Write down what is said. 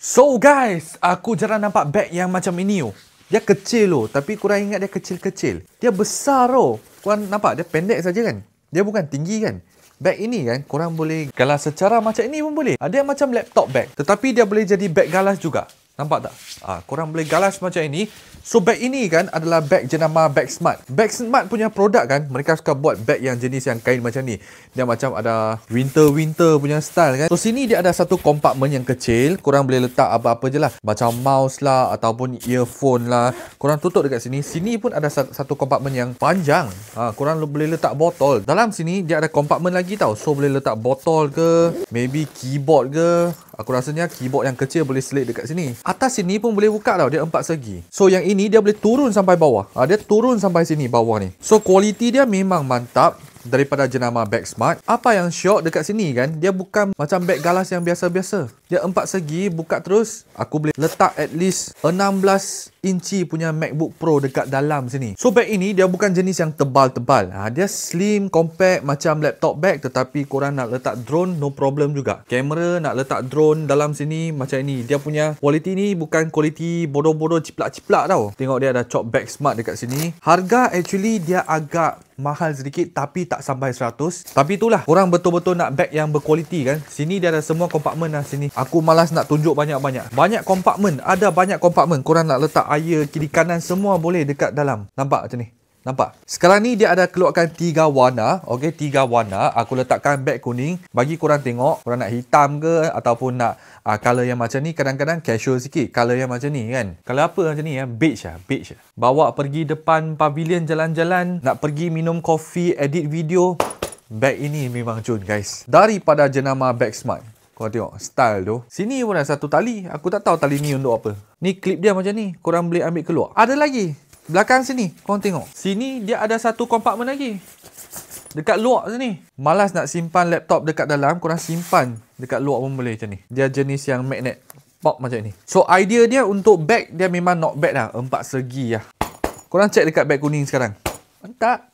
So guys, aku jarang nampak beg yang macam ini oh. Dia kecil loh, tapi korang ingat dia kecil-kecil. Dia besar oh. Korang nampak dia pendek saja kan? Dia bukan tinggi kan? Beg ini kan, korang boleh galas secara macam ini pun boleh. Dia macam laptop bag, tetapi dia boleh jadi beg galas juga. Nampak tak? Korang boleh galas macam ini. So beg ini kan adalah beg jenama Bag Smart. Bag Smart punya produk kan, mereka suka buat beg yang jenis yang kain macam ni. Dia macam ada winter punya style kan. So sini dia ada satu kompartmen yang kecil. Korang boleh letak apa-apa je lah. Macam mouse lah ataupun earphone lah. Korang tutup dekat sini. Sini pun ada satu kompartmen yang panjang. Korang boleh letak botol. Dalam sini dia ada kompartmen lagi tau. So boleh letak botol ke, maybe keyboard ke. Aku rasanya keyboard yang kecil boleh selit dekat sini. Atas sini pun boleh buka tau. Dia 4 segi. So yang ini dia boleh turun sampai bawah. Dia turun sampai sini bawah ni. So kualiti dia memang mantap daripada jenama Bag Smart. Apa yang syok dekat sini kan, dia bukan macam beg galas yang biasa-biasa. Dia 4 segi, buka terus. Aku boleh letak at least 16 inci punya MacBook Pro dekat dalam sini. So beg ini dia bukan jenis yang tebal-tebal. Dia slim, compact macam laptop bag, tetapi korang nak letak drone no problem juga. Kamera nak letak drone dalam sini macam ini. Dia punya kualiti ni bukan kualiti bodoh-bodoh ciplak-ciplak tau. Tengok dia ada cop Bag Smart dekat sini. Harga actually dia agak mahal sedikit tapi tak sampai 100. Tapi itulah, korang betul-betul nak beg yang berkualiti kan. Sini dia ada semua kompartmen lah sini. Aku malas nak tunjuk banyak-banyak. Banyak kompartmen, ada banyak kompartmen. Korang nak letak air kiri kanan semua boleh dekat dalam. Nampak macam ni? Nampak? Sekarang ni dia ada keluarkan 3 warna. Okey, 3 warna. Aku letakkan beg kuning. Bagi korang tengok, korang nak hitam ke ataupun nak color yang macam ni. Kadang-kadang casual sikit color yang macam ni kan. Color apa macam ni ya? Beige lah, beige lah. Bawa pergi depan pavilion jalan-jalan, nak pergi minum kopi, edit video, beg ini memang cun guys. Daripada jenama Bag Smart. Korang tengok style tu. Sini pun ada satu tali. Aku tak tahu tali ni untuk apa. Ni klip dia macam ni. Korang boleh ambil keluar. Ada lagi. Belakang sini. Korang tengok. Sini dia ada satu kompartmen lagi. Dekat luar sini. Malas nak simpan laptop dekat dalam. Korang simpan dekat luar pun boleh macam ni. Dia jenis yang magnet. Pop macam ni. So idea dia untuk bag dia memang not bad lah. 4 segi lah. Korang check dekat beg kuning sekarang. Mantap.